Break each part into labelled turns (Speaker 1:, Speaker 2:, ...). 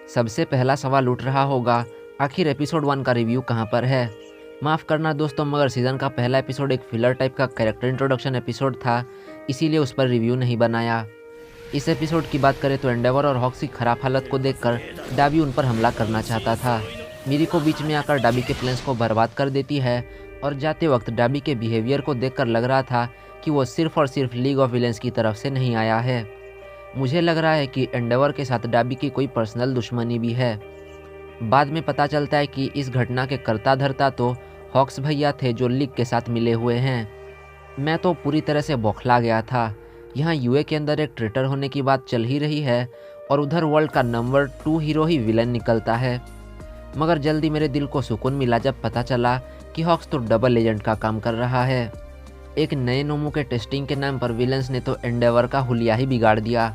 Speaker 1: सबसे पहला सवाल उठ रहा होगा, आखिर एपिसोड 1 का रिव्यू कहाँ पर है। माफ़ करना दोस्तों, मगर सीज़न का पहला एपिसोड एक फिलर टाइप का कैरेक्टर इंट्रोडक्शन एपिसोड था, इसीलिए उस पर रिव्यू नहीं बनाया। इस एपिसोड की बात करें तो एंडेवर और हॉक्स की खराब हालत को देखकर डाबी उन पर हमला करना चाहता था। मिरिको बीच में आकर डाबी के प्लान्स को बर्बाद कर देती है और जाते वक्त डाबी के बिहेवियर को देखकर लग रहा था कि वो सिर्फ और सिर्फ लीग ऑफ विलेंस की तरफ से नहीं आया है। मुझे लग रहा है कि एंडेवर के साथ डाबी की कोई पर्सनल दुश्मनी भी है। बाद में पता चलता है कि इस घटना के कर्ता धर्ता तो हॉक्स भैया थे जो लीग के साथ मिले हुए हैं। मैं तो पूरी तरह से बौखला गया था। यहाँ यूए के अंदर एक ट्रेटर होने की बात चल ही रही है और उधर वर्ल्ड का नंबर 2 हीरो ही विलन निकलता है। मगर जल्दी मेरे दिल को सुकून मिला जब पता चला कि हॉक्स तो डबल एजेंट का काम कर रहा है। एक नए नोमू के टेस्टिंग के नाम पर विलन्स ने तो एंडेवर का हुलिया ही बिगाड़ दिया।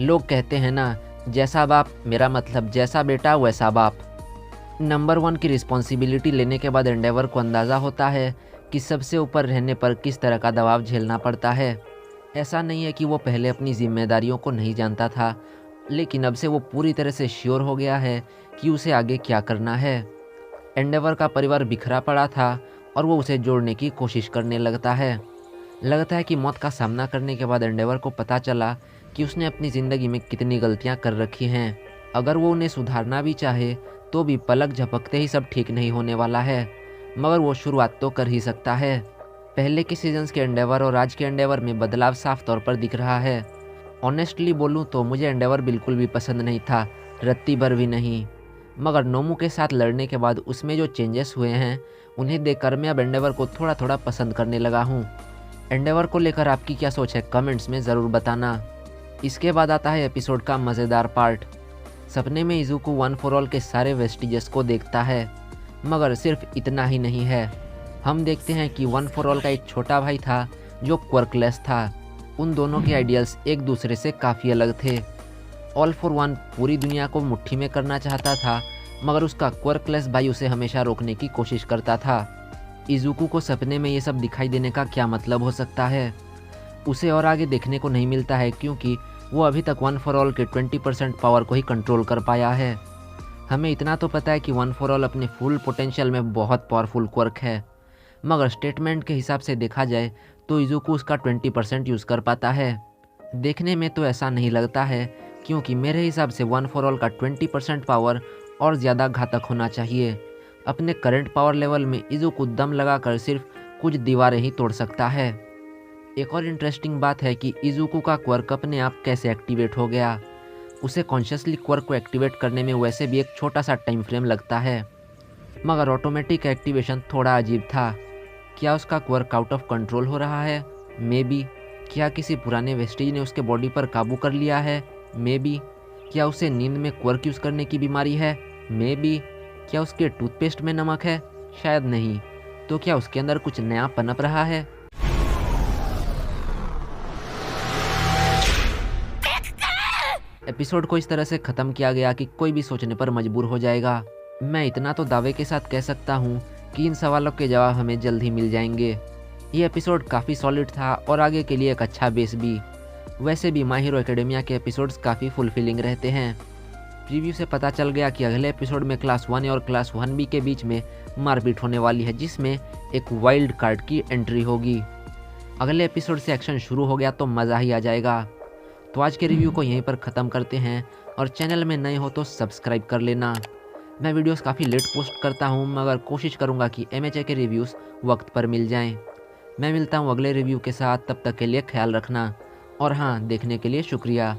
Speaker 1: लोग कहते हैं ना, जैसा बाप, मेरा मतलब जैसा बेटा वैसा बाप। नंबर 1 की रिस्पॉन्सिबिलिटी लेने के बाद एंडेवर को अंदाज़ा होता है कि सबसे ऊपर रहने पर किस तरह का दबाव झेलना पड़ता है। ऐसा नहीं है कि वो पहले अपनी जिम्मेदारियों को नहीं जानता था, लेकिन अब से वो पूरी तरह से श्योर हो गया है कि उसे आगे क्या करना है। एंडेवर का परिवार बिखरा पड़ा था और वो उसे जोड़ने की कोशिश करने लगता है। लगता है कि मौत का सामना करने के बाद एंडेवर को पता चला कि उसने अपनी ज़िंदगी में कितनी गलतियां कर रखी हैं। अगर वो उन्हें सुधारना भी चाहे तो भी पलक झपकते ही सब ठीक नहीं होने वाला है, मगर वो शुरुआत तो कर ही सकता है। पहले के सीजन्स के एंडेवर और आज के एंडेवर में बदलाव साफ तौर पर दिख रहा है। ऑनेस्टली बोलूँ तो मुझे एंडेवर बिल्कुल भी पसंद नहीं था, रत्ती भर भी नहीं। मगर नोमू के साथ लड़ने के बाद उसमें जो चेंजेस हुए हैं उन्हें देखकर मैं अब एंडेवर को थोड़ा थोड़ा पसंद करने लगा हूँ। एंडेवर को लेकर आपकी क्या सोच है, कमेंट्स में ज़रूर बताना। इसके बाद आता है एपिसोड का मज़ेदार पार्ट। सपने में इज़ुको वन फॉर ऑल के सारे वेस्टिजेस को देखता है, मगर सिर्फ इतना ही नहीं है। हम देखते हैं कि वन फॉर ऑल का एक छोटा भाई था जो क्वर्कलेस था। उन दोनों के आइडियल्स एक दूसरे से काफ़ी अलग थे। ऑल फॉर वन पूरी दुनिया को मुट्ठी में करना चाहता था, मगर उसका क्वर्कलेस भाई उसे हमेशा रोकने की कोशिश करता था। इज़ुको को सपने में ये सब दिखाई देने का क्या मतलब हो सकता है? उसे और आगे देखने को नहीं मिलता है क्योंकि वो अभी तक वन फॉर ऑल के 20% पावर को ही कंट्रोल कर पाया है। हमें इतना तो पता है कि वन फॉर ऑल अपने फुल पोटेंशियल में बहुत पावरफुल क्वर्क है, मगर स्टेटमेंट के हिसाब से देखा जाए तो इज़ुको उसका 20% यूज़ कर पाता है। देखने में तो ऐसा नहीं लगता है, क्योंकि मेरे हिसाब से वन फॉर ऑल का 20% पावर और ज़्यादा घातक होना चाहिए। अपने करंट पावर लेवल में इज़ुको दम लगाकर सिर्फ कुछ दीवारें ही तोड़ सकता है। एक और इंटरेस्टिंग बात है कि इज़ुको का क्वर्क अपने आप कैसे एक्टिवेट हो गया। उसे कॉन्शियसली क्वर्क को एक्टिवेट करने में वैसे भी एक छोटा सा टाइम फ्रेम लगता है, मगर ऑटोमेटिक एक्टिवेशन थोड़ा अजीब था। क्या उसका क्वर्क आउट ऑफ कंट्रोल हो रहा है? May be. क्या किसी पुराने वेस्टिज ने उसके बॉडी पर काबू कर लिया है? May be. क्या उसे नींद में क्वर्क यूज़ करने की बीमारी है? May be. क्या उसके टूथपेस्ट में नमक है? शायद नहीं। तो क्या उसके अंदर कुछ नया पनप रहा है? एपिसोड को इस तरह से ख़त्म किया गया कि कोई भी सोचने पर मजबूर हो जाएगा। मैं इतना तो दावे के साथ कह सकता हूँ कि इन सवालों के जवाब हमें जल्द ही मिल जाएंगे। ये एपिसोड काफ़ी सॉलिड था और आगे के लिए एक अच्छा बेस भी। वैसे भी माय हीरो एकेडेमिया के एपिसोड्स काफ़ी फुलफिलिंग रहते हैं। प्रीव्यू से पता चल गया कि अगले एपिसोड में क्लास 1 और क्लास 1B के बीच में मारपीट होने वाली है, जिसमें एक वाइल्ड कार्ड की एंट्री होगी। अगले एपिसोड से एक्शन शुरू हो गया तो मज़ा ही आ जाएगा। तो आज के रिव्यू को यहीं पर ख़त्म करते हैं, और चैनल में नए हो तो सब्सक्राइब कर लेना। मैं वीडियोस काफ़ी लेट पोस्ट करता हूं, मगर कोशिश करूंगा कि MHA के रिव्यूज़ वक्त पर मिल जाएं। मैं मिलता हूं अगले रिव्यू के साथ, तब तक के लिए ख्याल रखना, और हाँ, देखने के लिए शुक्रिया।